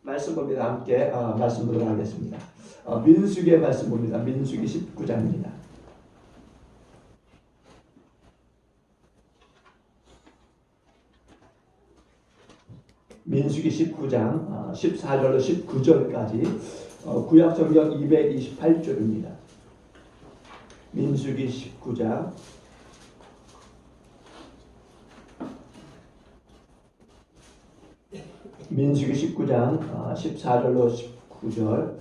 말씀 봅니다. 함께 말씀 보도록 하겠습니다. 민수기의 말씀 봅니다. 민수기 19장입니다. 민수기 19장 14절로 19절까지 구약성경 228쪽입니다. 민수기 19장 민수기 19장 14절로 19절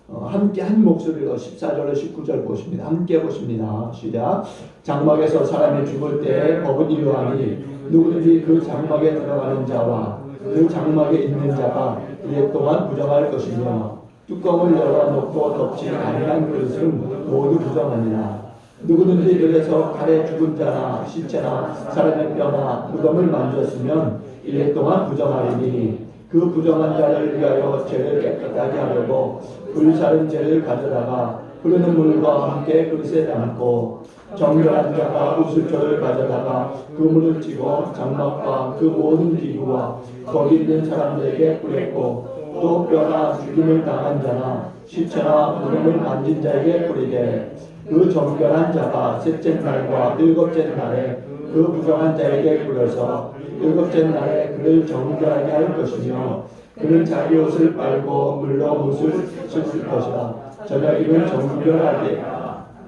함께 한 목소리로 14절로 19절 보십니다. 함께 보십니다. 시작. 장막에서 사람이 죽을 때 법은 이러하니 누구든지 그 장막에 들어가는 자와 그 장막에 있는 자가 이에 동안 부정할 것이며 뚜껑을 열어놓고 덮지 아니한 그릇은 모두 부정하니라. 누구든지 들에서 칼에 죽은 자나 시체나 사람의 뼈나 무덤을 만졌으면 이에 동안 부정하리니 그 부정한 자를 위하여 죄를 깨끗하게 하려고 불사른 죄를 가져다가 흐르는 물과 함께 그릇에 담고 정결한 자가 우슬초를 가져다가 그 물을 찌고 장막과 그 모든 기구와 거기 있는 사람들에게 뿌렸고 또 뼈나 죽임을 당한 자나 시체나 무덤을 만진 자에게 뿌리되 그 정결한 자가 셋째 날과 일곱째 날에 그 부정한 자에게 뿌려서 일곱째 날에 그를 정결하게 할 것이며 그는 자기 옷을 빨고 물로 옷을 씻을 것이라. 저녁이면 정결하게.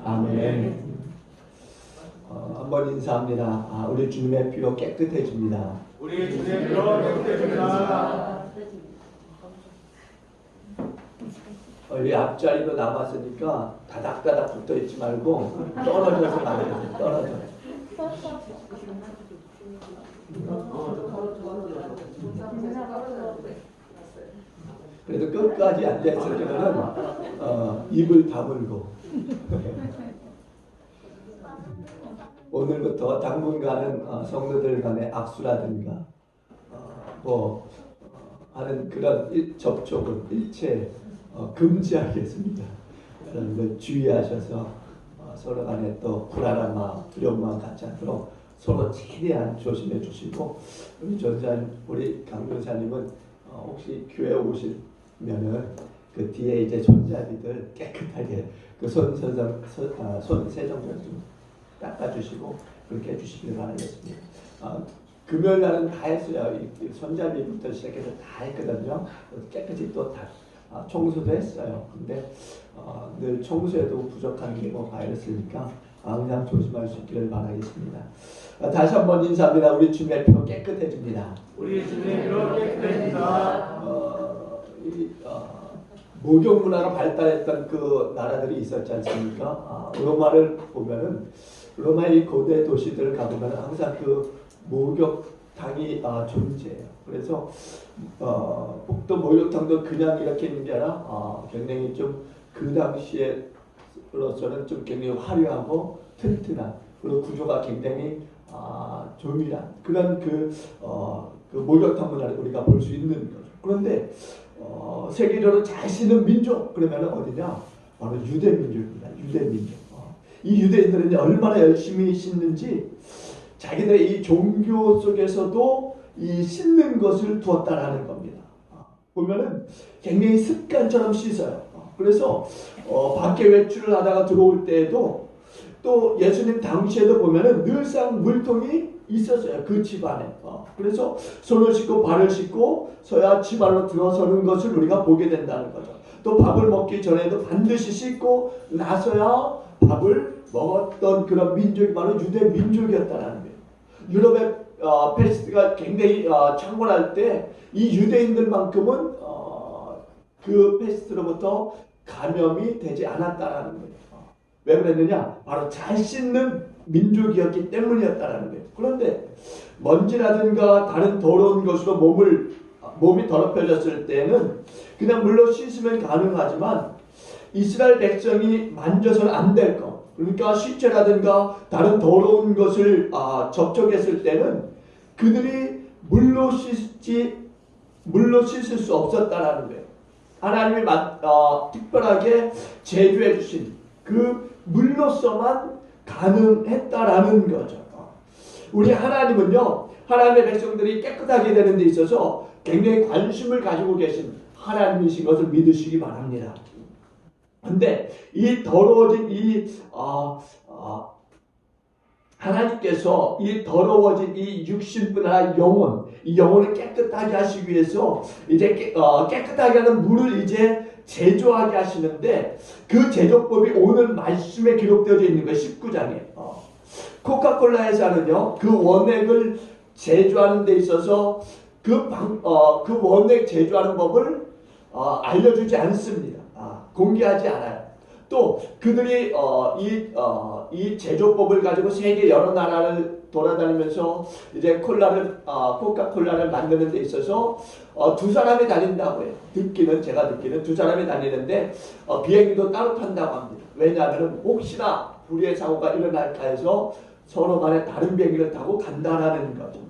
아멘. 한번 인사합니다. 우리 주님의 피로 깨끗해집니다. 우리 주님의 피로 깨끗해집니다. 이 앞자리도 남았으니까 다닥다닥 붙어있지 말고 떨어져서 나가세요. 떨어져. 그래도 끝까지 앉아있으면 입을 다물고 오늘부터 당분간은 성도들 간의 악수라든가 하는 그런 접촉은 일체 금지하겠습니다. 여러분들 주의하셔서 서로 간에 또 불안한 마음, 두려운 마음 갖지 않도록 서로 최대한 조심해 주시고 우리 강교사님은 혹시 교회 오시면은 그 뒤에 이제 손잡이들 깨끗하게 그 손 세정을 좀 닦아주시고 그렇게 해주시길 바라겠습니다. 금요일 날은 다 했어요. 이 손잡이부터 시작해서 다 했거든요. 깨끗이 또 다 청소도 했어요. 근데 늘 청소에도 부족한 게 뭐가 있으니까 항상 조심할 수 있기를 바라겠습니다. 다시 한번 인사합니다. 우리 주님의 피로 깨끗해집니다. 우리 주님의 피로 깨끗해집니다. 목욕 문화가 발달했던 그 나라들이 있었지 않습니까? 로마를 보면은 로마의 고대 도시들을 가보면 항상 그 목욕탕이 존재해요. 그래서 복도 목욕탕도 그냥 이렇게 있는 게 아니라 굉장히 좀 그 당시에로서는 좀 굉장히 화려하고 튼튼한 그리고 구조가 굉장히 조밀한 그런 그 목욕탕 문화를 우리가 볼 수 있는 거죠. 그런데 세계적으로 잘 씻는 민족 그러면 어디냐? 바로 유대 민족입니다. 유대 민족. 이 유대인들은 얼마나 열심히 씻는지 자기들의 이 종교 속에서도 이 씻는 것을 두었다라는 겁니다. 보면은 굉장히 습관처럼 씻어요. 그래서 밖에 외출을 하다가 들어올 때에도 또 예수님 당시에도 보면은 늘상 물통이 있었어요. 그 집안에. 그래서 손을 씻고 발을 씻고 서야 집 안으로 들어서는 것을 우리가 보게 된다는 거죠. 또 밥을 먹기 전에도 반드시 씻고 나서야 밥을 먹었던 그런 민족이 바로 유대 민족이었다는 거예요. 유럽의 패스트가 굉장히 창궐할 때 이 유대인들만큼은 그 패스트로부터 감염이 되지 않았다는 거예요. 왜 그랬느냐? 바로 잘 씻는 민족이었기 때문이었다는 거예요. 그런데 먼지라든가 다른 더러운 것으로 몸이 더럽혀졌을 때는 그냥 물로 씻으면 가능하지만 이스라엘 백성이 만져서는 안 될 것. 그러니까 시체라든가 다른 더러운 것을 접촉했을 때는 그들이 물로 씻을 수 없었다라는 거예요. 하나님이 특별하게 제주해 주신 그 물로서만 가능했다라는 거죠. 우리 하나님은요, 하나님의 백성들이 깨끗하게 되는 데 있어서 굉장히 관심을 가지고 계신 하나님이신 것을 믿으시기 바랍니다. 근데 이 더러워진 하나님께서 이 더러워진 이 육신뿐 아니라 영혼, 이 영혼을 깨끗하게 하시기 위해서 이제 깨끗하게 하는 물을 이제 제조하게 하시는데, 그 제조법이 오늘 말씀에 기록되어 있는 거예요. 19장에. 코카콜라 회사는요, 그 원액을 제조하는 데 있어서 그 원액 제조하는 법을 알려주지 않습니다. 공개하지 않아요. 또 그들이 이 제조법을 가지고 세계 여러 나라를 돌아다니면서 이제 코카콜라를 만드는 데 있어서 두 사람이 다닌다고 해요. 제가 듣기는 두 사람이 다니는데 비행기도 따로 탄다고 합니다. 왜냐하면 혹시나 불의의 사고가 일어날까 해서 서로 간에 다른 비행기를 타고 간다라는 거죠.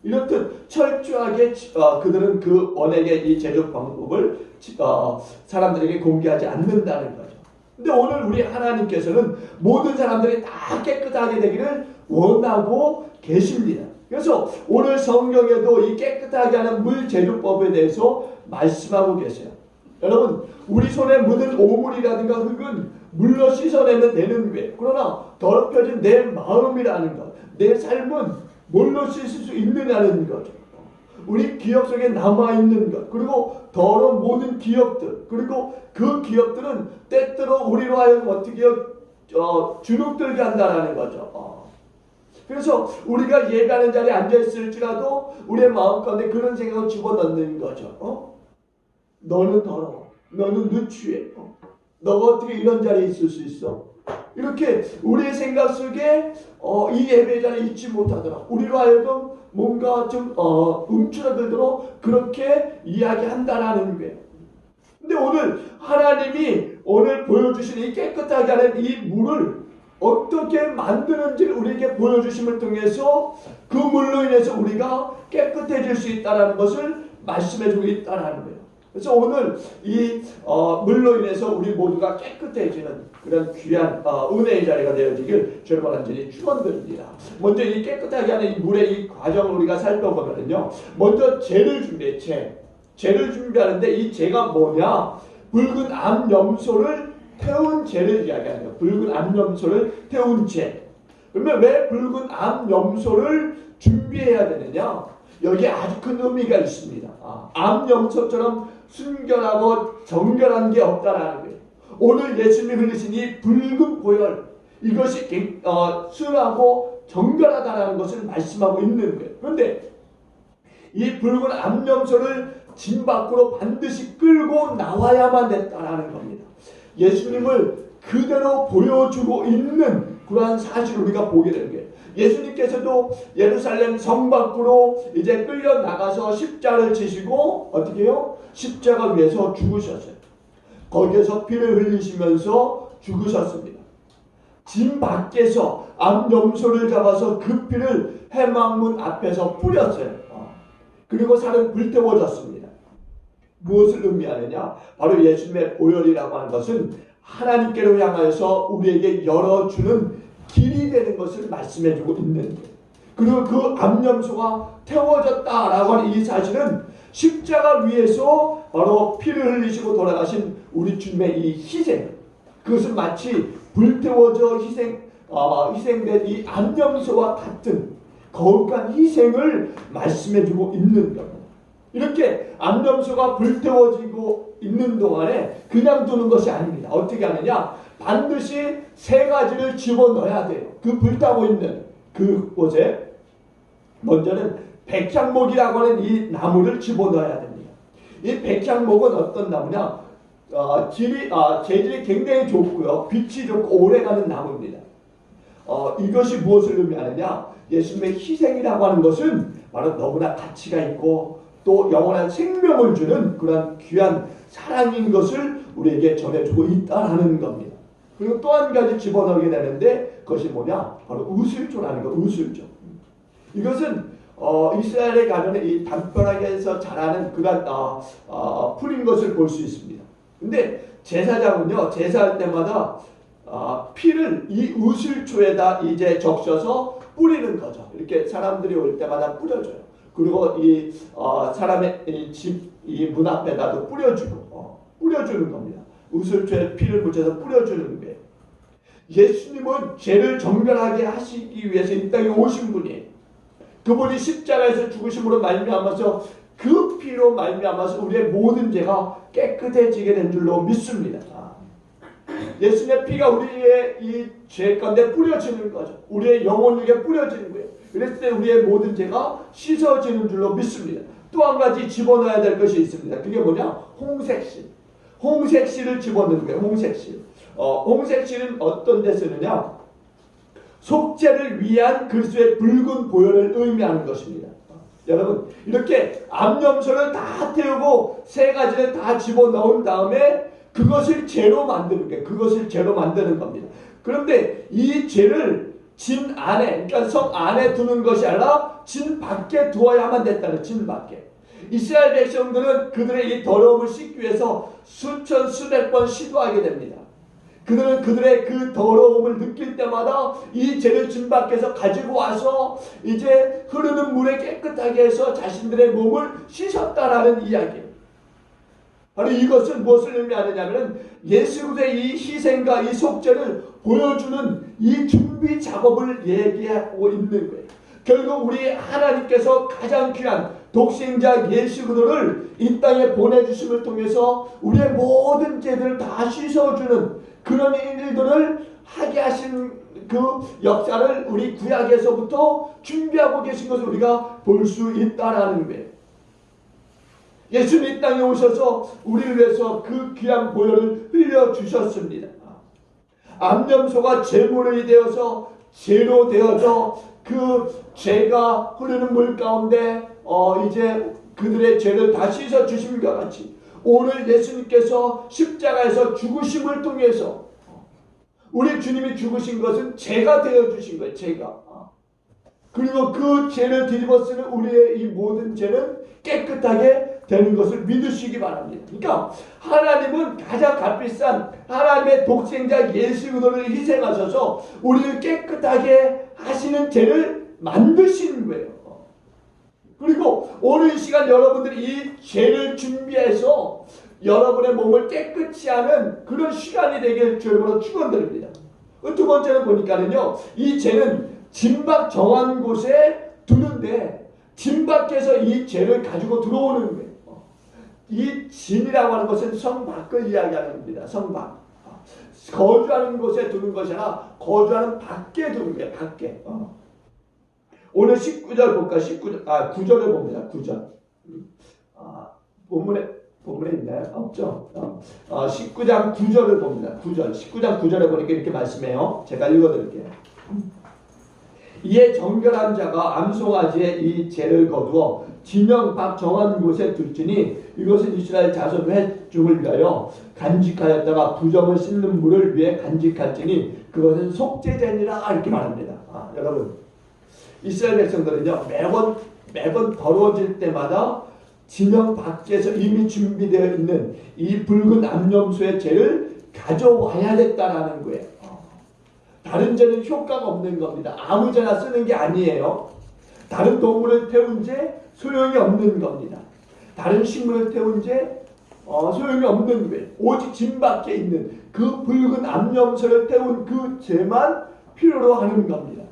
이렇듯 철저하게 그들은 그 원액의 이 제조 방법을 사람들에게 공개하지 않는다는 거죠. 근데 오늘 우리 하나님께서는 모든 사람들이 다 깨끗하게 되기를 원하고 계십니다. 그래서 오늘 성경에도 이 깨끗하게 하는 물 제조법에 대해서 말씀하고 계세요. 여러분, 우리 손에 묻은 오물이라든가 흙은 물로 씻어내면 되는 거예요. 그러나 더럽혀진 내 마음이라는 것, 내 삶은 뭘로 씻을 수 있느냐는 거죠. 우리 기억 속에 남아있는 것, 그리고 더러운 모든 기억들, 그리고 그 기억들은 때때로 우리로 하여금 어떻게 주눅들게 한다는 거죠. 그래서 우리가 예배하는 자리에 앉아있을지라도 우리의 마음 가운데 그런 생각을 집어넣는 거죠. 너는 더러워, 너는 누추해, 너가 어떻게 이런 자리에 있을 수 있어? 이렇게 우리의 생각 속에 이 예배 자리에 있지 못하더라, 우리로 하여금 뭔가 좀 움츠러들도록 그렇게 이야기한다라는 거예요. 근데 오늘 하나님이 오늘 보여주신 이 깨끗하게 하는 이 물을 어떻게 만드는지를 우리에게 보여주심을 통해서 그 물로 인해서 우리가 깨끗해질 수 있다는 것을 말씀해주고 있다는 거예요. 그래서 오늘 이 물로 인해서 우리 모두가 깨끗해지는 그런 귀한 은혜의 자리가 되어지길 주님 완전히 축원드립니다. 먼저 이 깨끗하게 하는 이 물의 이 과정을 우리가 살펴보면요, 먼저 재를 준비해. 재를 준비하는데 이 재가 뭐냐? 붉은 암염소를 태운 재를 이야기하는 거예요. 붉은 암염소를 태운 재. 그러면 왜 붉은 암염소를 준비해야 되느냐? 여기에 아주 큰 의미가 있습니다. 암염소처럼 순결하고 정결한 게 없다라는 거예요. 오늘 예수님이 흘리신 이 붉은 보혈, 이것이 순하고 정결하다라는 것을 말씀하고 있는 거예요. 그런데 이 붉은 암염소를 진 밖으로 반드시 끌고 나와야만 됐다라는 겁니다. 예수님을 그대로 보여주고 있는 그러한 사실을 우리가 보게 되는 거예요. 예수님께서도 예루살렘 성 밖으로 이제 끌려 나가서 십자가를 지시고 어떻게 해요? 십자가 위에서 죽으셨어요. 거기에서 피를 흘리시면서 죽으셨습니다. 진 밖에서 암염소를 잡아서 그 피를 해망문 앞에서 뿌렸어요. 그리고 살은 불태워졌습니다. 무엇을 의미하느냐? 바로 예수님의 보혈이라고 하는 것은 하나님께로 향하여서 우리에게 열어주는 길이 되는 것을 말씀해주고 있는 거예요. 그리고 그 암염소가 태워졌다라고 하는 이 사실은 십자가 위에서 바로 피를 흘리시고 돌아가신 우리 주님의 이 희생, 그것은 마치 불태워져 희생된 이 암염소와 같은 거룩한 희생을 말씀해주고 있는 겁니다. 이렇게 암염소가 불태워지고 있는 동안에 그냥 두는 것이 아닙니다. 어떻게 하느냐? 반드시 세 가지를 집어넣어야 돼요. 그 불타고 있는 그곳에 먼저는 백향목이라고 하는 이 나무를 집어넣어야 됩니다. 이 백향목은 어떤 나무냐? 재질이 굉장히 좋고요, 빛이 좋고 오래가는 나무입니다. 이것이 무엇을 의미하느냐? 예수님의 희생이라고 하는 것은 바로 너무나 가치가 있고 또 영원한 생명을 주는 그런 귀한 사랑인 것을 우리에게 전해주고 있다는 겁니다. 그리고 또 한 가지 집어넣게 되는데 그것이 뭐냐? 바로 우슬초라는 거, 우슬초. 이것은 이스라엘의 가정에 이 담벼락에서 자라는 그런 풀인 것을 볼 수 있습니다. 근데 제사장은요, 제사할 때마다 피를 이 우슬초에다 이제 적셔서 뿌리는 거죠. 이렇게 사람들이 올 때마다 뿌려줘요. 그리고 이 사람의 이 문 앞에다도 뿌려주는 겁니다. 우슬초에 피를 묻혀서 뿌려주는 거예요. 예수님은 죄를 정결하게 하시기 위해서 이 땅에 오신 분이에요. 그분이 십자가에서 죽으심으로 말미암아서 그 피로 말미암아서 우리의 모든 죄가 깨끗해지게 된 줄로 믿습니다. 예수님의 피가 우리의 이 죄 가운데 뿌려지는 거죠. 우리의 영혼 중에 뿌려지는 거예요. 그랬을 때 우리의 모든 죄가 씻어지는 줄로 믿습니다. 또 한 가지 집어넣어야 될 것이 있습니다. 그게 뭐냐? 홍색실. 홍색실을 집어넣는 거예요. 홍색실. 홍색실은 어떤 데 쓰느냐? 속죄를 위한 그리스도의 붉은 보혈을 의미하는 것입니다. 여러분, 이렇게 암염소를 다 태우고 세 가지를 다 집어넣은 다음에 그것을 죄로 만드는 거예요. 그것을 죄로 만드는 겁니다. 그런데 이 죄를 진 안에, 그러니까 성 안에 두는 것이 아니라 진 밖에 두어야만 됐다는, 진 밖에. 이스라엘 백성들은 그들의 이 더러움을 씻기 위해서 수천 수백 번 시도하게 됩니다. 그들은 그들의 그 더러움을 느낄 때마다 이 죄를 진 밖에서 가지고 와서 이제 흐르는 물에 깨끗하게 해서 자신들의 몸을 씻었다라는 이야기예요. 바로 이것은 무엇을 의미하느냐면 예수 그리스도의 이 희생과 이 속죄를 보여주는 이 준비 작업을 얘기하고 있는 거예요. 결국 우리 하나님께서 가장 귀한 독생자 예수 그리스도를 이 땅에 보내주심을 통해서 우리의 모든 죄들을 다 씻어주는 그런 일들을 하게 하신 그 역사를 우리 구약에서부터 준비하고 계신 것을 우리가 볼 수 있다라는 거예요. 예수님 이 땅에 오셔서 우리를 위해서 그 귀한 보혈을 흘려주셨습니다. 암염소가 제물이 되어서 죄로 되어서 그 죄가 흐르는 물 가운데 이제 그들의 죄를 다 씻어 주심과 같이 오늘 예수님께서 십자가에서 죽으심을 통해서 우리 주님이 죽으신 것은 죄가 되어 주신 거예요. 죄가. 그리고 그 죄를 뒤집어 쓰는 우리의 이 모든 죄는 깨끗하게 되는 것을 믿으시기 바랍니다. 그러니까 하나님은 가장 값비싼 하나님의 독생자 예수 그리스도를 희생하셔서 우리를 깨끗하게 하시는 죄를 만드시는 거예요. 그리고 오늘 이 시간 여러분들이 이 죄를 준비해서 여러분의 몸을 깨끗이 하는 그런 시간이 되길 주님으로 축원드립니다. 두 번째는 보니까는요, 이 죄는 진밖 정한 곳에 두는데 진밖에서 이 죄를 가지고 들어오는 거예요. 이 진이라고 하는 것은 성 밖을 이야기하는 겁니다. 성 밖. 거주하는 곳에 두는 것이 아니라 거주하는 밖에 두는 거예요. 밖에. 오늘 19절 볼까? 9절을 봅니다. 9절. 본문에 있나요? 없죠? 19장 9절을 봅니다. 9절. 19장 9절에 보니까 이렇게 말씀해요. 제가 읽어드릴게요. 이에 정결한 자가 암송아지의 이 죄를 거두어 진영 밖 정한 곳에 둘지니 이것은 이스라엘 자손 회중을 위하여 간직하였다가 부정을 씻는 물을 위해 간직할지니 그것은 속죄제니라 이렇게 말합니다. 여러분, 이스라엘 백성들은요 매번 더러워질 때마다 진영 밖에서 이미 준비되어 있는 이 붉은 암염소의 죄를 가져와야 됐다라는 거예요. 다른 죄는 효과가 없는 겁니다. 아무 죄나 쓰는 게 아니에요. 다른 동물을 태운 죄 소용이 없는 겁니다. 다른 식물을 태운 죄 소용이 없는 거예요. 오직 진 밖에 있는 그 붉은 암염소를 태운 그 죄만 필요로 하는 겁니다.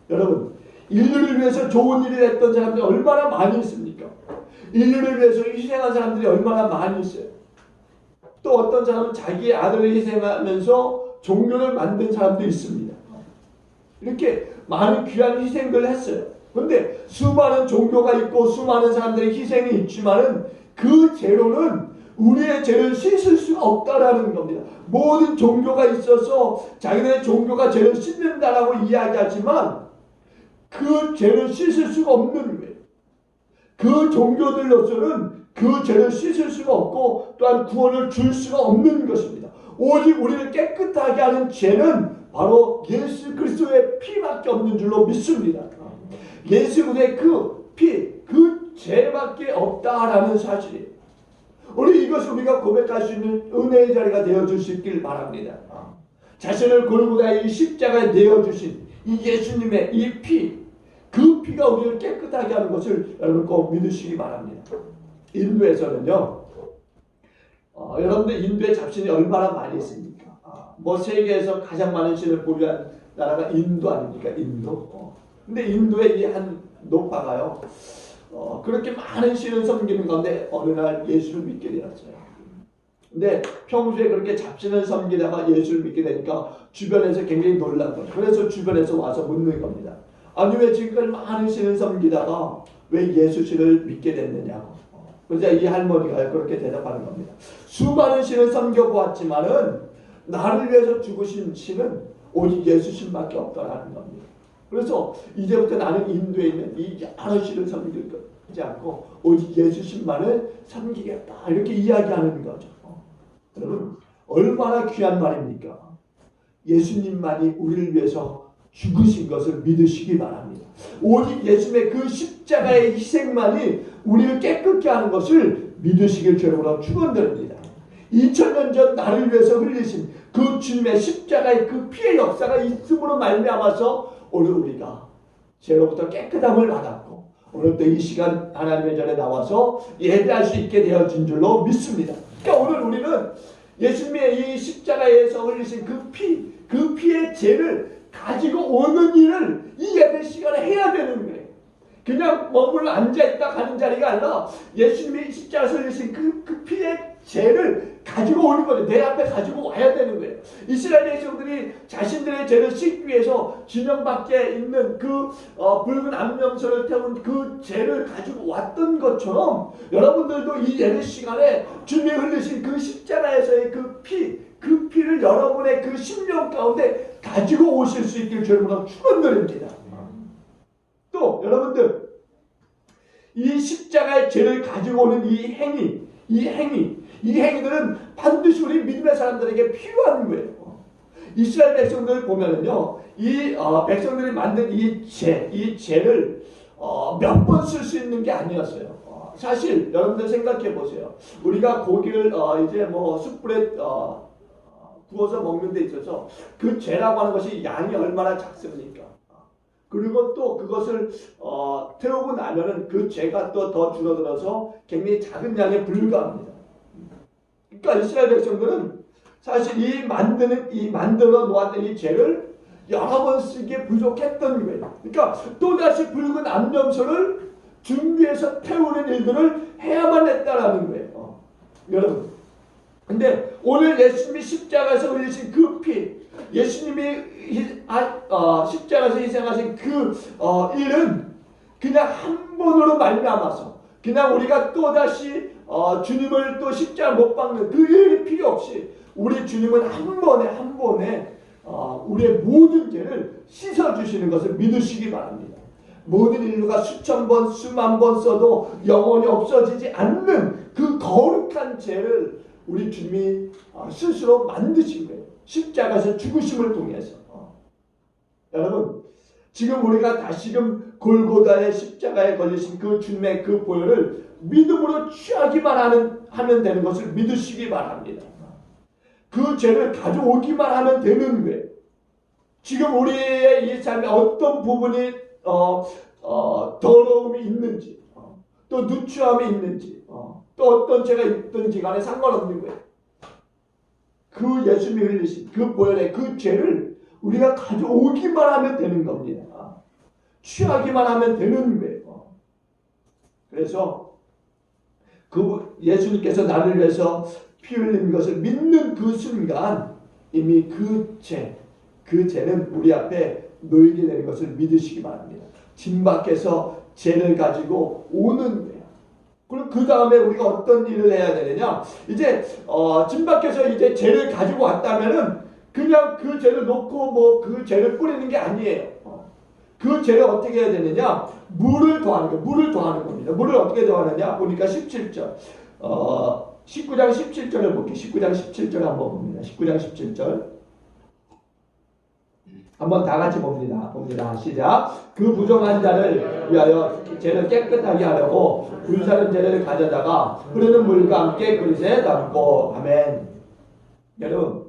여러분, 인류를 위해서 좋은 일을 했던 사람들이 얼마나 많이 있습니까? 인류를 위해서 희생한 사람들이 얼마나 많이 있어요. 또 어떤 사람은 자기의 아들을 희생하면서 종교를 만든 사람도 있습니다. 이렇게 많은 귀한 희생들을 했어요. 그런데 수많은 종교가 있고 수많은 사람들의 희생이 있지만은 그 죄로는 우리의 죄를 씻을 수가 없다라는 겁니다. 모든 종교가 있어서 자기네 종교가 죄를 씻는다라고 이야기하지만 그 죄를 씻을 수가 없는 거예요. 그 종교들로서는 그 죄를 씻을 수가 없고 또한 구원을 줄 수가 없는 것입니다. 오직 우리를 깨끗하게 하는 죄는 바로 예수 그리스도의 피밖에 없는 줄로 믿습니다. 예수 그리스도의 그 피, 그 죄밖에 없다라는 사실이에요. 우리 이것을 우리가 고백할 수 있는 은혜의 자리가 되어줄 수 있길 바랍니다. 자신을 골고다의 이 십자가에 내어주신 이 예수님의 이 피, 그 피가 우리를 깨끗하게 하는 것을 여러분 꼭 믿으시기 바랍니다. 인도에서는요, 여러분들 인도의 잡신이 얼마나 많이 있습니까? 뭐 세계에서 가장 많은 신을 보유한 나라가 인도 아닙니까? 인도. 근데 인도의 이 한 노파가요, 그렇게 많은 신을 섬기는 가운데 어느 날 예수를 믿게 되었어요. 근데 평소에 그렇게 잡신을 섬기다가 예수를 믿게 되니까 주변에서 굉장히 놀란 거죠. 그래서 주변에서 와서 묻는 겁니다. 아니 왜 지금까지 많은 신을 섬기다가 왜 예수 신을 믿게 됐느냐고. 그래서 이 할머니가 그렇게 대답하는 겁니다. 수많은 신을 섬겨보았지만은 나를 위해서 죽으신 신은 오직 예수 신밖에 없다라는 겁니다. 그래서 이제부터 나는 인도에 있는 이 여러 신을 섬기지 않고 오직 예수 신만을 섬기겠다 이렇게 이야기하는 거죠. 여러분 얼마나 귀한 말입니까? 예수님만이 우리를 위해서 죽으신 것을 믿으시기 바랍니다. 오직 예수님의 그 십자가의 희생만이 우리를 깨끗게 하는 것을 믿으시길 주님으로 축원드립니다. 2000년 전 나를 위해서 흘리신 그 주님의 십자가의 그 피의 역사가 있음으로 말미암아서 오늘 우리가 죄로부터 깨끗함을 받았고 오늘 또 이 시간 하나님의 전에 나와서 예배할 수 있게 되어진 줄로 믿습니다. 그러니까 오늘 우리는 예수님의 이 십자가에서 흘리신 그 피의 죄를 가지고 오는 일을 이 예배 시간에 해야 되는 거예요. 그냥 머물러 앉아있다 가는 자리가 아니라 예수님이 십자가에서 흘리신 그 피의 죄를 가지고 오는 거예요. 내 앞에 가지고 와야 되는 거예요. 이스라엘 백성들이 자신들의 죄를 씻기 위해서 진영 밖에 있는 그 붉은 암염소를 태운 그 죄를 가지고 왔던 것처럼 여러분들도 이 예배 시간에 주님이 흘리신 그 십자가에서의 그 피를 여러분의 그 심령 가운데 가지고 오실 수 있길 주님으로 축원드립니다. 또 여러분들 이 십자가의 죄를 가지고 오는 이 행위들은 반드시 우리 믿음의 사람들에게 필요한 거예요. 이스라엘 백성들 보면은요, 이 백성들이 만든 이 죄를 몇 번 쓸 수 있는 게 아니었어요. 사실 여러분들 생각해 보세요. 우리가 고기를 이제 뭐 숯불에 구워서 먹는 데 있어서 그 죄라고 하는 것이 양이 얼마나 작습니까? 그리고 또 그것을 태우고 나면은 그 죄가 또 더 줄어들어서 굉장히 작은 양에 불과합니다. 그러니까 이스라엘 백성들은 사실 이 만들어 놓았던 이 죄를 여러 번 쓰기에 부족했던 거예요. 그러니까 또다시 붉은 암염소를 준비해서 태우는 일들을 해야만 했다라는 거예요. 여러분. 근데 오늘 예수님이 십자가에서 흘리신 그 피, 예수님이 십자가에서 희생하신 그 일은 그냥 한 번으로 말미암아서 그냥 우리가 또다시 주님을 또 십자가 못 박는 그 일이 필요 없이 우리 주님은 한 번에 우리의 모든 죄를 씻어주시는 것을 믿으시기 바랍니다. 모든 인류가 수천 번, 수만 번 써도 영원히 없어지지 않는 그 거룩한 죄를 우리 주님이 스스로 만드신 거예요. 십자가에서 죽으심을 통해서. 여러분, 지금 우리가 다시금 골고다의 십자가에 걸리신 그 주님의 그 보혈을 믿음으로 취하기만 하면 되는 것을 믿으시기 바랍니다. 그 죄를 가져오기만 하면 되는 거예요. 지금 우리의 이 삶에 어떤 부분이 더러움이 있는지, 또 누추함이 있는지, 또 어떤 죄가 있든지 간에 상관없는 거예요. 그 예수님이 흘리신 그 보혈의 그 죄를 우리가 가져오기만 하면 되는 겁니다. 취하기만 하면 되는 거예요. 그래서 그 예수님께서 나를 위해서 피 흘린 것을 믿는 그 순간 이미 그 죄는 우리 앞에 놓이게 되는 것을 믿으시기 바랍니다. 진 밖에서 죄를 가지고 오는 거예요. 그럼 그 다음에 우리가 어떤 일을 해야 되느냐? 이제 진 밖에서 이제 죄를 가지고 왔다면은 그냥 그 죄를 놓고 뭐 그 죄를 뿌리는 게 아니에요. 그 죄를 어떻게 해야 되느냐? 물을 더하는 거예요. 물을 더하는 겁니다. 물을 어떻게 더하느냐? 보니까 17절. 19장 17절을 볼게요. 19장 17절 한번 봅니다. 19장 17절. 한번 다 같이 봅니다. 시작. 그 부정한 자를 위하여 죄를 깨끗하게 하려고 불사른 재를 가져다가 흐르는 물과 함께 그릇에 담고. 아멘. 여러분,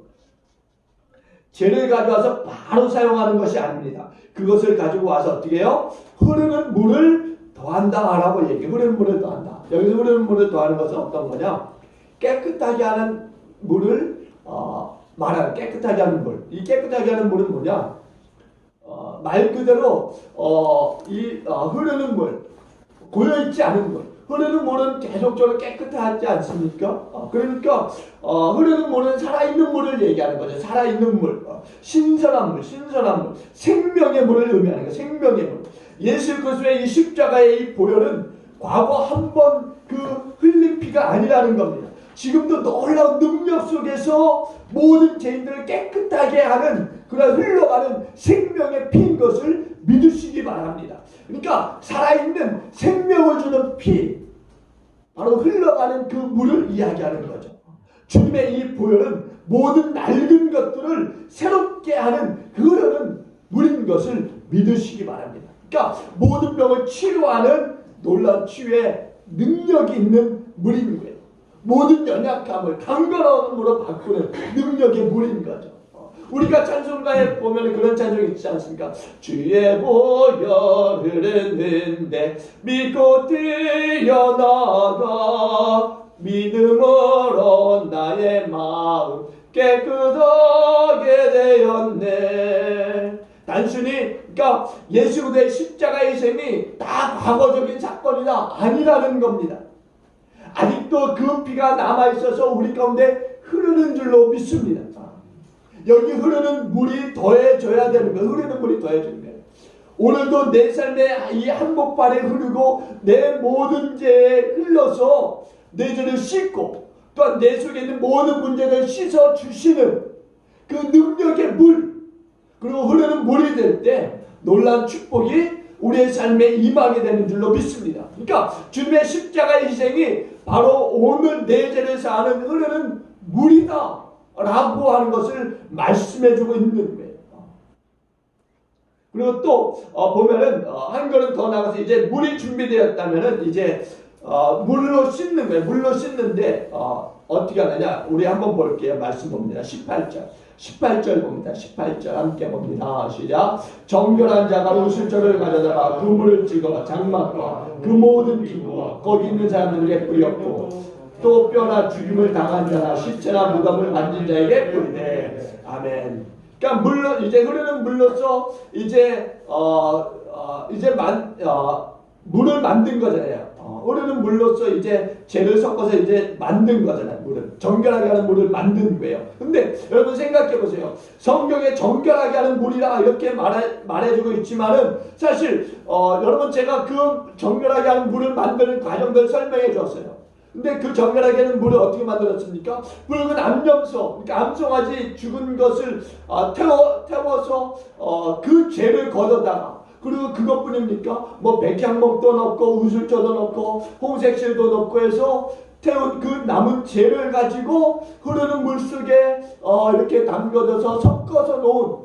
재를 가져와서 바로 사용하는 것이 아닙니다. 그것을 가지고 와서 어떻게 해요? 흐르는 물을 더한다라고 얘기해요. 흐르는 물을 더한다. 여기서 흐르는 물을 더하는 것은 어떤 거냐? 깨끗하게 하는 물을 말하는 깨끗하게 하는 물. 이 깨끗하게 하는 물은 뭐냐? 말 그대로 흐르는 물, 고여있지 않은 물. 흐르는 물은 계속적으로 깨끗하지 않습니까? 그러니까 흐르는 물은 살아있는 물을 얘기하는 거죠. 살아있는 물, 신선한 물, 생명의 물을 의미하는 거예요. 생명의 물. 예수 그리스도의 이 십자가의 이 보혈은 과거 한 번 그 흘린 피가 아니라는 겁니다. 지금도 놀라운 능력 속에서 모든 죄인들을 깨끗하게 하는 그런 흘러가는 생명의 피인 것을 믿으시기 바랍니다. 그러니까 살아있는 생명을 주는 피, 바로 흘러가는 그 물을 이야기하는 거죠. 주님의 이 보혈은 모든 낡은 것들을 새롭게 하는 흐르는 물인 것을 믿으시기 바랍니다. 그러니까 모든 병을 치료하는 놀라운 치유의 능력이 있는 물인 거예요. 모든 연약함을 강건함으로 바꾸는 능력의 물인 거죠. 우리가 찬송가에 보면 그런 찬송이 있지 않습니까? 주의 보혈 흐르는데 믿고 뛰어나가 믿음으로 나의 마음 깨끗하게 되었네. 단순히 그러니까 예수 그리스도의 십자가의 희생이 다 과거적인 사건이다 아니라는 겁니다. 아직도 그 피가 남아있어서 우리 가운데 흐르는 줄로 믿습니다. 여기 흐르는 물이 더해져야 되는 거예요. 흐르는 물이 더해지는 거예요. 오늘도 내 삶에 이 한복판에 흐르고 내 모든 죄에 흘러서 내 죄를 씻고 또한 내 속에 있는 모든 문제를 씻어주시는 그 능력의 물, 그리고 흐르는 물이 될 때 놀라운 축복이 우리의 삶에 임하게 되는 줄로 믿습니다. 그러니까 주님의 십자가의 희생이 바로 오늘 내 죄를 사하는 흐르는 물이다 라고 하는 것을 말씀해주고 있는 거예요. 그리고 또 보면은 한 걸음 더 나가서 이제 물이 준비되었다면은 이제 물로 씻는 거예요. 물로 씻는데 어떻게 하느냐? 우리 한번 볼게요. 말씀 봅니다. 18절 봅니다. 18절 함께 봅니다. 시작. 정결한 자가 우슬초를 가져다가 그 물을 찍어 장막과 그 모든 기구와 거기 있는 사람들에게 뿌렸고 또 뼈나 죽임을 당한 자나 시체나 무덤을 만진 자에게 뿌리되. 아멘. 그러니까 이제 흐르는 물로서 이제 물을 만든 거잖아요. 흐르는 물로서 이제 재를 섞어서 이제 만든 거잖아요. 물을 정결하게 하는 물을 만든 거예요. 근데 여러분 생각해 보세요. 성경에 정결하게 하는 물이라 이렇게 말해주고 있지만은 사실 여러분 제가 그 정결하게 하는 물을 만드는 과정들 설명해 줬어요. 근데 그 정결하게 하는 물을 어떻게 만들었습니까? 붉은 암염소, 그러니까 암송아지 죽은 것을 태워서 그 죄를 걷어다가, 그리고 그것뿐입니까? 뭐 백향목도 넣고 우슬초도 넣고 홍색실도 넣고 해서 태운 그 남은 재를 가지고 흐르는 물 속에 이렇게 담궈져서 섞어서 놓은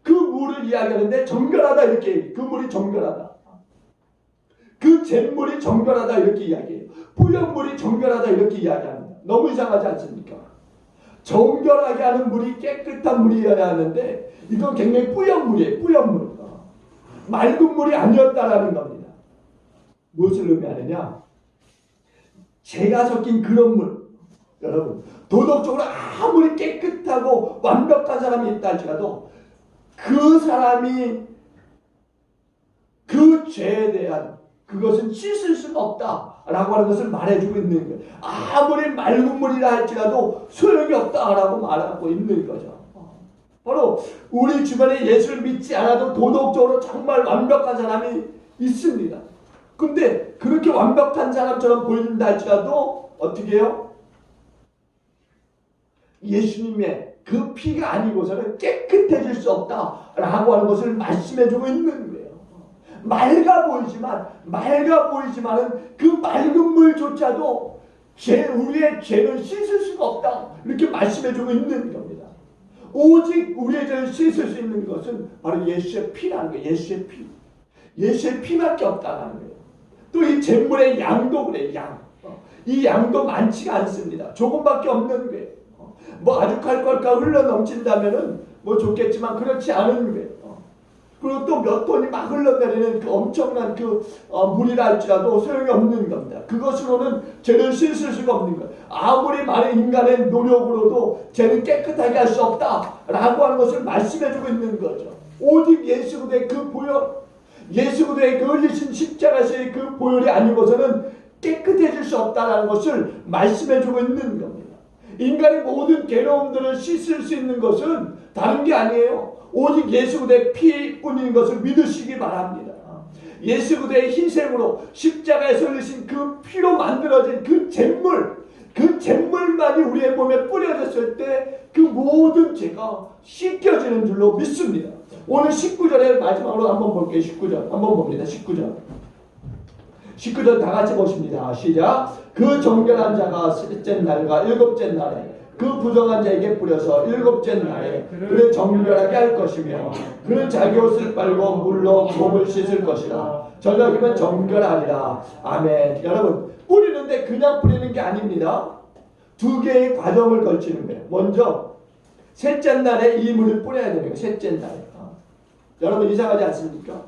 그 물을 이야기하는데 정결하다 이렇게, 그 물이 정결하다. 그 잿물이 정결하다 이렇게 이야기해요. 뿌연물이 정결하다 이렇게 이야기합니다. 너무 이상하지 않습니까? 정결하게 하는 물이 깨끗한 물이어야 하는데 이건 굉장히 뿌연물이에요. 뿌연물. 맑은 물이 아니었다라는 겁니다. 무엇을 의미하느냐? 죄가 섞인 그런 물. 여러분 도덕적으로 아무리 깨끗하고 완벽한 사람이 있다 할지라도 그 사람이 그 죄에 대한 그것은 씻을 수가 없다라고 하는 것을 말해주고 있는 거예요. 아무리 맑은 물이라 할지라도 소용이 없다라고 말하고 있는 거죠. 바로 우리 주변에 예수를 믿지 않아도 도덕적으로 정말 완벽한 사람이 있습니다. 근데 그렇게 완벽한 사람처럼 보인다 할지라도 어떻게 해요? 예수님의 그 피가 아니고서는 깨끗해질 수 없다라고 하는 것을 말씀해주고 있는 거예요. 맑아 보이지만은 그 맑은 물조차도 우리의 죄를 씻을 수가 없다 이렇게 말씀해주고 있는 겁니다. 오직 우리의 죄를 씻을 수 있는 것은 바로 예수의 피라는 거예요. 예수의 피밖에 없다는 거예요. 또 이 잿물의 양도 그래요. 이 양도 많지가 않습니다. 조금밖에 없는 거예요. 뭐 아주 칼칼칼 흘러 넘친다면은 뭐 좋겠지만 그렇지 않은 거예요. 그리고 또 몇 톤이 막 흘러내리는 그 엄청난 물이라 할지라도 소용이 없는 겁니다. 그것으로는 죄를 씻을 수가 없는 거예요. 아무리 많은 인간의 노력으로도 죄는 깨끗하게 할 수 없다라고 하는 것을 말씀해주고 있는 거죠. 오직 예수 그리스도의 그 보혈, 예수 그리스도의 그 흘리신 십자가에서의 그 보혈이 아니고서는 깨끗해질 수 없다라는 것을 말씀해주고 있는 겁니다. 인간의 모든 괴로움들을 씻을 수 있는 것은 다른 게 아니에요. 오직 예수 그리스도의 피뿐인 것을 믿으시기 바랍니다. 예수 그리스도의 희생으로 십자가에서 흘리신 그 피로 만들어진 그 잿물만이 우리의 몸에 뿌려졌을 때 그 모든 죄가 씻겨지는 줄로 믿습니다. 오늘 19절에 마지막으로 한번 볼게요. 19절 한번 봅니다. 19절 다 같이 보십니다. 시작. 그 정결한 자가 셋째 날과 일곱째 날에 그 부정한 자에게 뿌려서 일곱째 날에 그를 정결하게 할 것이며 그는 자기 옷을 빨고 물로 몸을 씻을 것이라. 저녁이면 정결하리라. 아멘. 여러분, 뿌리는데 그냥 뿌리는 게 아닙니다. 두 개의 과정을 걸치는 거예요. 먼저 셋째 날에 이 물을 뿌려야 되는 거예요. 셋째 날에. 여러분 이상하지 않습니까?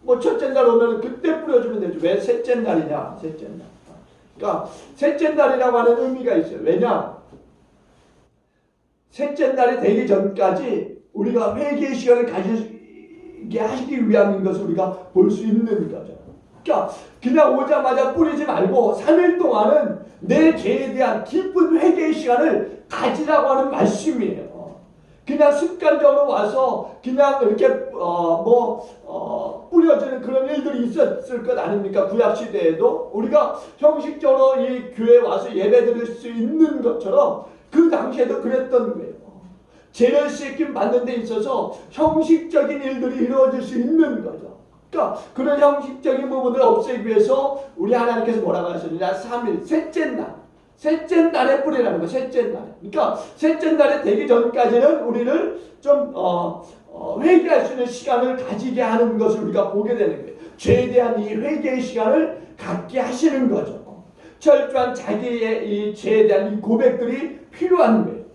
뭐 첫째 날 오면 그때 뿌려주면 되죠. 왜 셋째 날이냐? 셋째 날. 그러니까 셋째 날이라고 하는 의미가 있어요. 왜냐? 셋째 날이 되기 전까지 우리가 회개의 시간을 가지게 하시기 위함인 것을 우리가 볼 수 있는 거죠. 그러니까 그냥 오자마자 뿌리지 말고 3일 동안은 내 죄에 대한 깊은 회개의 시간을 가지라고 하는 말씀이에요. 그냥 습관적으로 와서 그냥 이렇게 뿌려지는 그런 일들이 있었을 것 아닙니까? 구약 시대에도 우리가 형식적으로 이 교회에 와서 예배드릴 수 있는 것처럼 그 당시에도 그랬던 거예요. 죄를 씻김 받는 데 있어서 형식적인 일들이 이루어질 수 있는 거죠. 그러니까 그런 형식적인 부분을 없애기 위해서 우리 하나님께서 뭐라고 하셨느냐? 3일, 셋째 날에 뿌리라는 거. 셋째 날. 그러니까 셋째 날에 되기 전까지는 우리를 좀 회개할 수 있는 시간을 가지게 하는 것을 우리가 보게 되는 거예요. 죄에 대한 이 회개의 시간을 갖게 하시는 거죠. 철저한 자기의 이 죄에 대한 이 고백들이 필요한 거예요.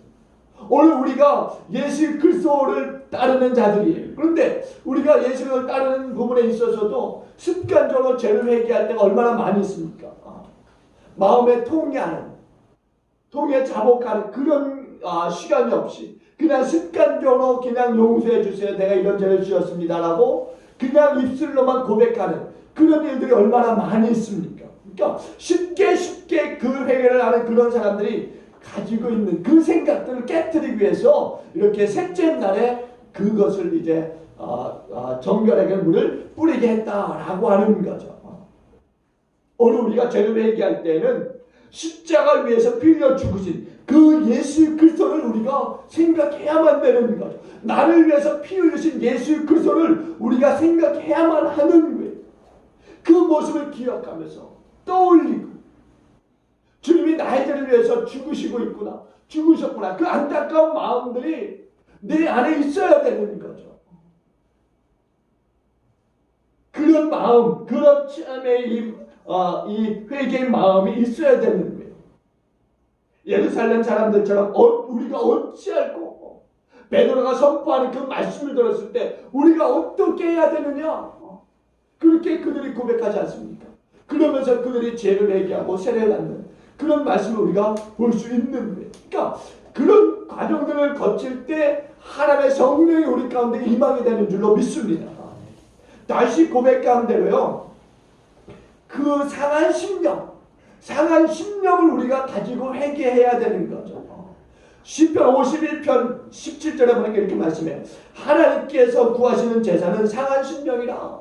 오늘 우리가 예수 그리스도를 따르는 자들이에요. 그런데 우리가 예수 그리스도를 따르는 부분에 있어서도 습관적으로 죄를 회개할 때가 얼마나 많이 있습니까? 마음에 통에 자복하는 그런 시간이 없이 그냥 습관적으로 그냥 용서해 주세요. 내가 이런 죄를 지었습니다라고 그냥 입술로만 고백하는 그런 일들이 얼마나 많이 있습니까? 그러니까 쉽게 그 회개를 하는 그런 사람들이 가지고 있는 그 생각들을 깨트리기 위해서 이렇게 셋째 날에 그것을 이제 정결하게 물을 뿌리게 했다라고 하는 거죠. 오늘 우리가 죄를 회개할 때는 십자가 위에서 피 흘려 죽으신 그 예수 그리스도를 우리가 생각해야만 되는 거죠. 나를 위해서 피 흘리신 예수 그리스도를 우리가 생각해야만 하는 거예요. 그 모습을 기억하면서 떠올리고 주님이 나의 죄를 위해서 죽으셨구나. 그 안타까운 마음들이 내 안에 있어야 되는 거죠. 그런 마음, 그런 참의 이 회개의 마음이 있어야 되는 거예요. 예루살렘 사람들처럼 우리가 어찌할꼬 베드로가 선포하는 그 말씀을 들었을 때 우리가 어떻게 해야 되느냐? 그렇게 그들이 고백하지 않습니까? 그러면서 그들이 죄를 회개하고 세례를 받는 그런 말씀을 우리가 볼 수 있는 거예요. 그러니까 그런 과정들을 거칠 때 하나님의 성령이 우리 가운데 임하게 되는 줄로 믿습니다. 다시 고백한 대로요. 그 상한 심령을 우리가 가지고 회개해야 되는 거죠. 시편 51편 17절에 보니까 이렇게 말씀해요. 하나님께서 구하시는 제사는 상한 심령이라.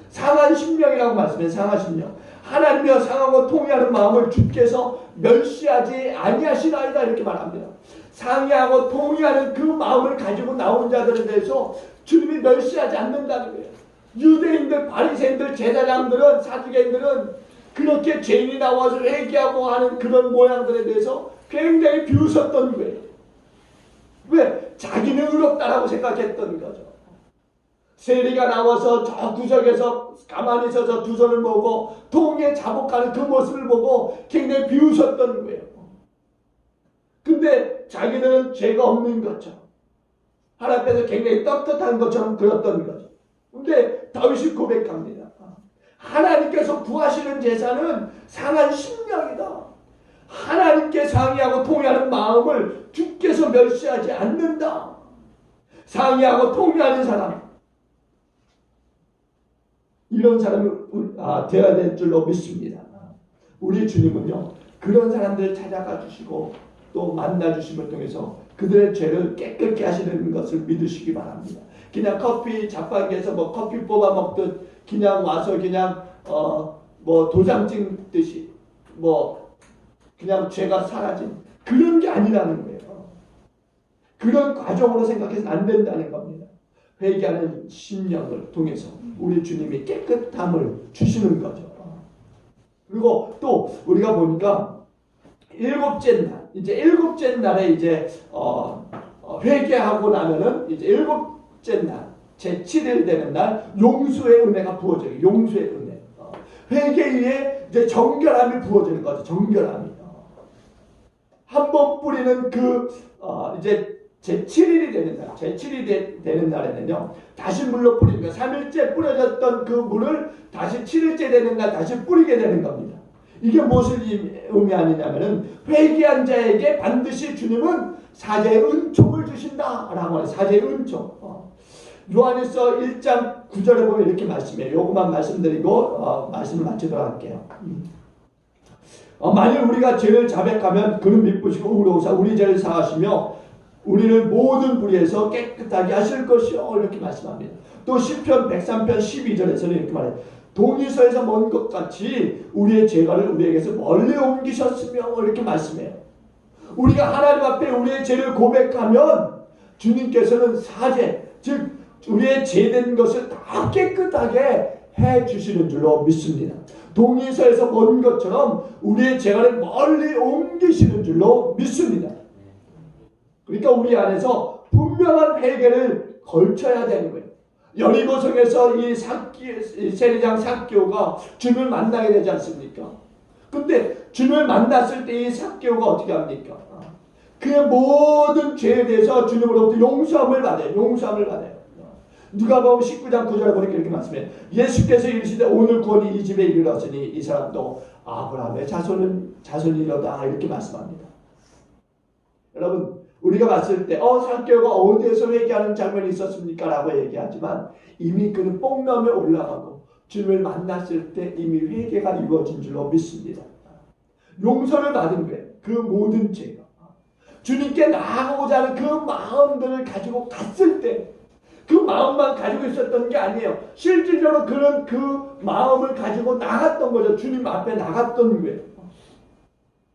상한 심령이라고 말씀해요. 상한 심령. 하나님이여 상하고 통회하는 마음을 주께서 멸시하지 아니하시나이다 이렇게 말합니다. 상해하고 통회하는 그 마음을 가지고 나온 자들에 대해서 주님이 멸시하지 않는다는 거예요. 유대인들, 바리새인들, 제사장들은, 사두개인들은 그렇게 죄인이 나와서 회개하고 하는 그런 모양들에 대해서 굉장히 비웃었던 거예요. 왜? 자기는 의롭다라고 생각했던 거죠. 세리가 나와서 저 구석에서 가만히 서서 두 손을 모으고 통에 자복하는 그 모습을 보고 굉장히 비웃었던 거예요. 근데 자기들은 죄가 없는 것처럼 하나님 앞에서 굉장히 떳떳한 것처럼 그렸던 거죠. 근데 다윗이 고백합니다. 하나님께서 구하시는 제사는 상한 심령이다. 하나님께 상의하고 통회하는 마음을 주께서 멸시하지 않는다. 상의하고 통회하는 사람, 이런 사람이 되어야 될 줄로 믿습니다. 우리 주님은요, 그런 사람들을 찾아가 주시고 또 만나 주심을 통해서 그들의 죄를 깨끗게 하시는 것을 믿으시기 바랍니다. 그냥 커피 자판기에서 뭐 커피 뽑아 먹듯 그냥 와서 그냥 뭐 도장 찍듯이 뭐 그냥 죄가 사라진 그런 게 아니라는 거예요. 그런 과정으로 생각해서는 안 된다는 겁니다. 회개하는 심령을 통해서 우리 주님이 깨끗함을 주시는 거죠. 그리고 또 우리가 보니까 일곱째 날, 이제 일곱째 날에 이제 회개하고 나면은 이제 일곱째 날, 제7일 되는 날 용수의 은혜가 부어져요. 용수의 은혜. 회개 위에 이제 정결함이 부어지는 거죠. 정결함이. 한 번 뿌리는 이제 제7일이 되는 날, 제7일이 되는 날에는요, 다시 물로 뿌립니다. 3일째 뿌려졌던 그 물을 다시 7일째 되는 날 다시 뿌리게 되는 겁니다. 이게 무엇을 의미하느냐면은 회개한 자에게 반드시 주님은 사죄의 은총을 주신다라고 하는 사죄의 은총. 요한일서 1장 9절에 보면 이렇게 말씀해요. 요것만 말씀드리고 말씀을 마치도록 할게요. 만일 우리가 죄를 자백하면 그는 미쁘시고 의로우사 우리 죄를 사하시며 우리를 모든 불의에서 깨끗하게 하실 것이요, 이렇게 말씀합니다. 또 시편 103편 12절에서는 이렇게 말해요. 동이서에서 먼 것 같이 우리의 죄가를 우리에게서 멀리 옮기셨으며, 이렇게 말씀해요. 우리가 하나님 앞에 우리의 죄를 고백하면 주님께서는 사죄, 즉 우리의 죄된 것을 다 깨끗하게 해주시는 줄로 믿습니다. 동이서에서 먼 것처럼 우리의 죄가를 멀리 옮기시는 줄로 믿습니다. 그러니까 우리 안에서 분명한 회개를 걸쳐야 되는 거예요. 여리고성에서 이 세리장 삭개오가 주님을 만나게 되지 않습니까? 근데 주님을 만났을 때 이 삭개오가 어떻게 합니까? 그의 모든 죄에 대해서 주님으로부터 용서함을 받아요. 용서함을 받아요. 누가복음 19장 9절에 보니까 이렇게 말씀해요. 예수께서 이르시되 오늘 구원이 이 집에 이르렀으니 이 사람도 아브라함의 자손이로다, 이렇게 말씀합니다. 여러분, 우리가 봤을 때 삭개오가 어디에서 회개하는 장면이 있었습니까? 라고 얘기하지만 이미 그는 뽕나무에 올라가고 주님을 만났을 때 이미 회개가 이루어진 줄로 믿습니다. 용서를 받은 거예요. 그 모든 죄가. 주님께 나아가고자 하는 그 마음들을 가지고 갔을 때 그 마음만 가지고 있었던 게 아니에요. 실질적으로 그는 그 마음을 가지고 나갔던 거죠. 주님 앞에 나갔던 거예요.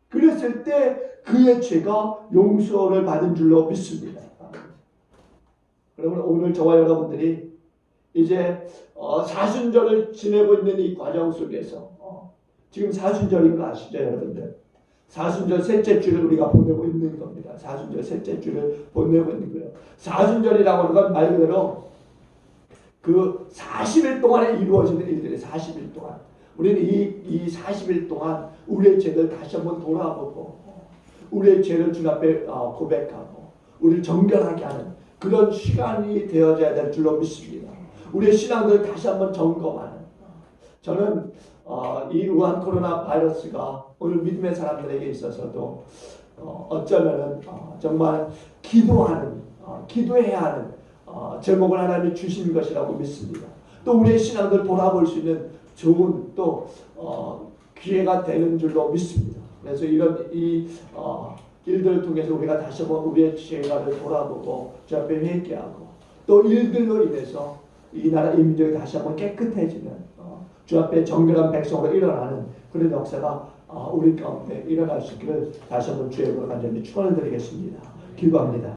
그랬을 때 그의 죄가 용서를 받은 줄로 믿습니다. 그러면 오늘 저와 여러분들이 이제 사순절을 지내고 있는 이 과정 속에서 지금 사순절인 거 아시죠, 여러분들? 사순절 셋째 주를 우리가 보내고 있는 겁니다. 사순절 셋째 주를 보내고 있는 거예요. 사순절이라고 하는 건 말 그대로 그 40일 동안에 이루어지는 일들이 40일 동안. 우리는 이 40일 동안 우리의 죄를 다시 한번 돌아보고 우리의 죄를 주님 앞에 고백하고 우리를 정결하게 하는 그런 시간이 되어져야 될 줄로 믿습니다. 우리의 신앙들을 다시 한번 점검하는. 저는 이 우한 코로나 바이러스가 오늘 믿음의 사람들에게 있어서도 어쩌면은 정말 기도해야 하는 제목을 하나님이 주신 것이라고 믿습니다. 또 우리의 신앙들을 돌아볼 수 있는 좋은 또 기회가 되는 줄로 믿습니다. 그래서 이런 일들을 통해서 우리가 다시 한번 우리의 죄가를 돌아보고 주 앞에 회개하고 또 일들로 인해서 이 나라 이 민족이 다시 한번 깨끗해지는 주 앞에 정결한 백성으로 일어나는 그런 역사가 우리 가운데 일어날 수 있기를 다시 한번 주의 이름으로 간절히 축원을 드리겠습니다. 기도합니다.